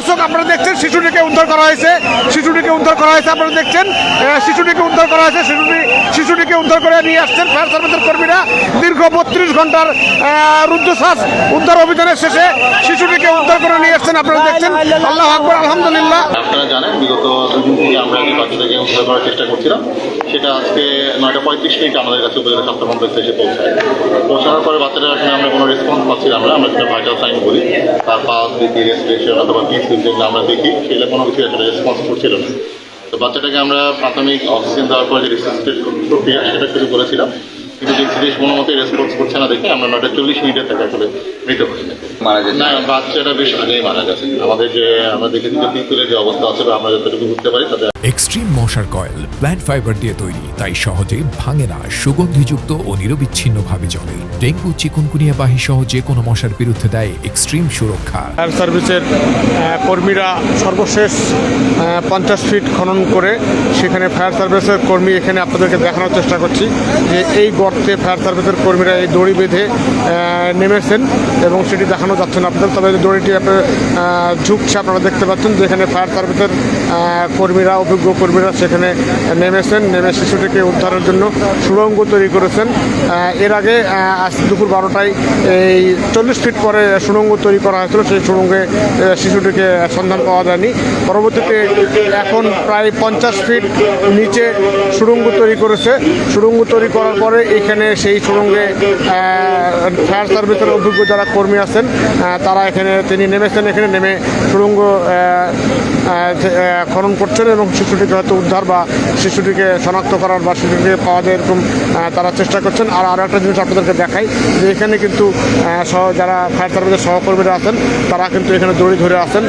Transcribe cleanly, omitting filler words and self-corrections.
দর্শক আপনারা দেখছেন শিশুটিকে উদ্ধার করা হয়েছে, আপনারা দেখছেন শিশুটিকে উদ্ধার করা হয়েছে, শিশুটিকে উদ্ধার করে নিয়ে আসছেন ফায়ার সার্ভিসের কর্মীরা। দীর্ঘ 32 ঘন্টার রুদ্ধশ্বাস উদ্ধার অভিযানের শেষে শিশুটিকে উদ্ধার করে নিয়ে আসছেন, আপনারা দেখছেন। আল্লাহু আকবার, আলহামদুলিল্লাহ। আপনারা জানেন বিগত 2 দিন থেকে আমরা যে বাচ্চাটাকে উদ্ধার করার চেষ্টা করছিলাম, সেটা আজকে 9:35 আমাদের কাছে উপজেলা স্বাস্থ্য কমপ্লেক্সে এসে পৌঁছানোর পরে বাচ্চাটার আসলে আমরা কোনো রেসপন্স পাচ্ছিলাম না। আমরা যেটা ভাইটাল সাইন বলি, তার পালস দেখি, রেসপিরেশন অথবা পিসিউ যেগুলো আমরা দেখি, সেগুলো কোনো কিছু আসলে রেসপন্স করছিল না। তো বাচ্চাটাকে আমরা প্রাথমিক অক্সিজেন দেওয়ার পরে যে রিসার্চ প্রক্রিয়া সেটা শুরু করেছিলাম, কিন্তু যে সিরিয়াস কোনো মতো রেসপন্স করছে না দেখে আমরা 9:40 থেকে আসলে মৃত হয়ে গেছে। মারা গেছে না, বাচ্চাটা বেশ আগেই মারা গেছে। আমরা দেখেছি যে পিতুলের যে অবস্থা আছে, আমরা যতটুকু বুঝতে পারি তাতে এক্সট্রিম মশার কয়েল প্ল্যান্ট ফাইবার দিয়ে তৈরি, তাই সহজে ভাঙে না, সুগন্ধিযুক্ত ও নিরবিচ্ছিন্নভাবে জ্বলে। ডেঙ্গু, চিকুনগুনিয়া বাহি সহ যে কোনো মশার বিরুদ্ধে দেয় এক্সট্রিম সুরক্ষা। ফায়ার সার্ভিসের কর্মীরা সর্বশেষ 50 ফিট খনন করে সেখানে ফায়ার সার্ভিসের কর্মী, এখানে আপনাদেরকে দেখানোর চেষ্টা করছি যে এই গর্তে ফায়ার সার্ভিসের কর্মীরা এই দড়ি বেঁধে নেমেছেন এবং সেটি দেখানো যাচ্ছে না আপনাদের, তবে দড়িটি আপনার ঝুঁকছে, আপনারা দেখতে পাচ্ছেন যেখানে ফায়ার সার্ভিসের কর্মীরা, অভিজ্ঞ কর্মীরা সেখানে নেমে শিশুটিকে উদ্ধারের জন্য সুড়ঙ্গ তৈরি করেছেন। এর আগে আজ দুপুর 12টায় এই 40 ফিট পরে সুড়ঙ্গ তৈরি করা হয়েছিল, সেই সুড়ঙ্গে শিশুটিকে সন্ধান পাওয়া যায়নি। পরবর্তীতে এখন প্রায় 50 ফিট নিচে সুড়ঙ্গ তৈরি করেছে। সুড়ঙ্গ তৈরি করার পরে এখানে সেই সুড়ঙ্গে ফায়ার সার্ভিসের অভিজ্ঞ যারা কর্মী আছেন তারা তিনি নেমেছেন, এখানে নেমে সুড়ঙ্গ খনন করছেন এবং শিশুটিকে হয়তো উদ্ধার বা শিশুটিকে শনাক্ত করার বা শিশুটিকে পাওয়া যায় এরকম তারা চেষ্টা করছেন। আর একটা জিনিস আপনাদেরকে দেখাই যে এখানে কিন্তু যারা ফায়ার সার্ভিসের সহকর্মীরা আছেন তারা কিন্তু এখানে দড়ি ধরে আছেন